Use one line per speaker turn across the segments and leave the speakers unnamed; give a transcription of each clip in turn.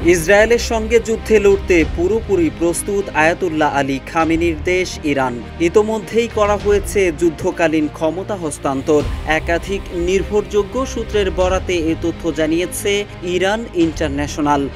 ইসরায়েলের সঙ্গে যুদ্ধে লড়তে পুরোপুরি প্রস্তুত আয়াতুল্লাহ আলী খামেনির দেশ ইরান। ইতোমধ্যেই করা হয়েছে যুদ্ধকালীন ক্ষমতা হস্তান্তর। একাধিক নির্ভরযোগ্য সূত্রের বরাতে এ তথ্য জানিয়েছে ইরান ইন্টারন্যাশনাল।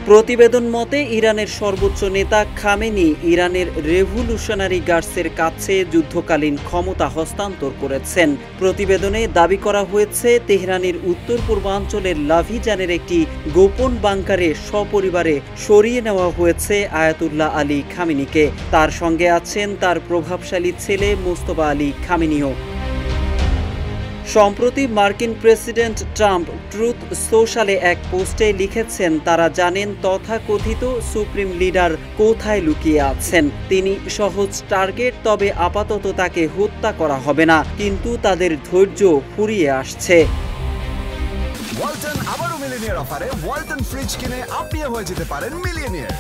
প্রতিবেদন মতে ইরানের সর্বোচ্চ নেতা খামেনি ইরানের রেভলিউশনারি গার্ডসের কাছে যুদ্ধকালীন ক্ষমতা হস্তান্তর করেছেন। প্রতিবেদনে দাবি করা হয়েছে তেহরানের উত্তর পূর্বাঞ্চলের লাভিজানের একটি গোপন বাংকারে সপরিবারে সরিয়ে নেওয়া হয়েছে আয়াতুল্লাহ আলী খামেনিকে। তার সঙ্গে আছেন তার প্রভাবশালী ছেলে মোস্তফা আলী খামেনিও। সম্প্রতি মার্কিন প্রেসিডেন্ট ট্রাম্প ট্রুথ সোশ্যালে এক পোস্টে লিখেছেন তারা জানেন তথাকথিত সুপ্রিম লিডার কোথায় লুকিয়ে আছেন। তিনি সহজ টার্গেট, তবে আপাতত তাকে হত্যা করা হবে না, কিন্তু তাদের ধৈর্য ফুরিয়ে আসছে।
ওয়ালটন আবারো মিলিয়নিয়ার অফারে ওয়ালটন ফ্রিজ কিনে আপনিও হয়ে যেতে পারেন মিলিয়নিয়ার।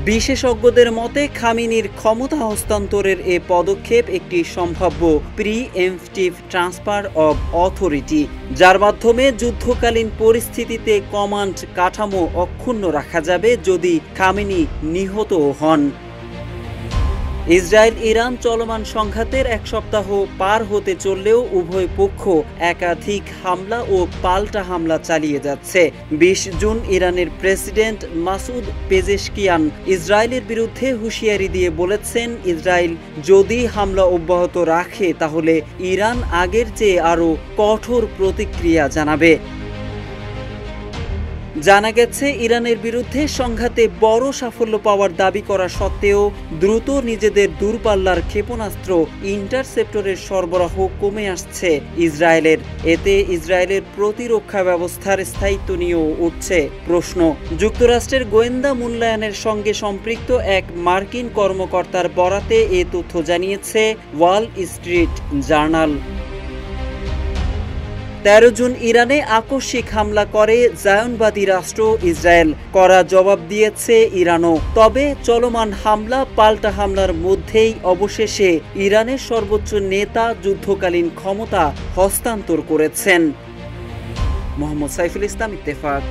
বিশেষজ্ঞদের মতে খামেনির ক্ষমতা হস্তান্তরের এ পদক্ষেপ একটি সম্ভাব্য প্রি-এম্পটিভ ট্রান্সফার অব অথরিটি, যার মাধ্যমে যুদ্ধকালীন পরিস্থিতিতে কমান্ড কাঠামো অক্ষুণ্ণ রাখা যাবে যদি খামেনি নিহত হন। ইসরায়েল ইরান চলমান সংঘাতের এক সপ্তাহ পার হতে চললেও উভয় পক্ষ একাধিক হামলা ও পাল্টা হামলা চালিয়ে যাচ্ছে। ২০ জুন ইরানের প্রেসিডেন্ট মাসুদ পেজেশকিয়ান ইসরায়েলের বিরুদ্ধে হুঁশিয়ারি দিয়ে বলেছেন, ইসরায়েল যদি হামলা অব্যাহত রাখে তাহলে ইরান আগের চেয়ে আরও কঠোর প্রতিক্রিয়া জানাবে। জানা গেছে ইরানের বিরুদ্ধে সংঘাতে বড় সাফল্য পাওয়ার দাবি করা সত্ত্বেও দ্রুত নিজেদের দূরপাল্লার ক্ষেপণাস্ত্র ইন্টারসেপ্টরের সরবরাহ কমে আসছে ইসরায়েলের। এতে ইসরায়েলের প্রতিরক্ষা ব্যবস্থার স্থায়িত্ব নিয়েও উঠছে প্রশ্ন। যুক্তরাষ্ট্রের গোয়েন্দা মূল্যায়নের সঙ্গে সম্পৃক্ত এক মার্কিন কর্মকর্তার বরাতে এ তথ্য জানিয়েছে ওয়াল স্ট্রিট জার্নাল। ১৩ জুন ইরানে আকস্মিক হামলা করে জায়নবাদী রাষ্ট্র ইসরায়েল। কড়া জবাব দিয়েছে ইরানও। তবে চলমান হামলা পাল্টা হামলার মধ্যেই অবশেষে ইরানের সর্বোচ্চ নেতা যুদ্ধকালীন ক্ষমতা হস্তান্তর করেছেন। মোহাম্মদ সাইফুল ইসলাম, ইত্তেফাক।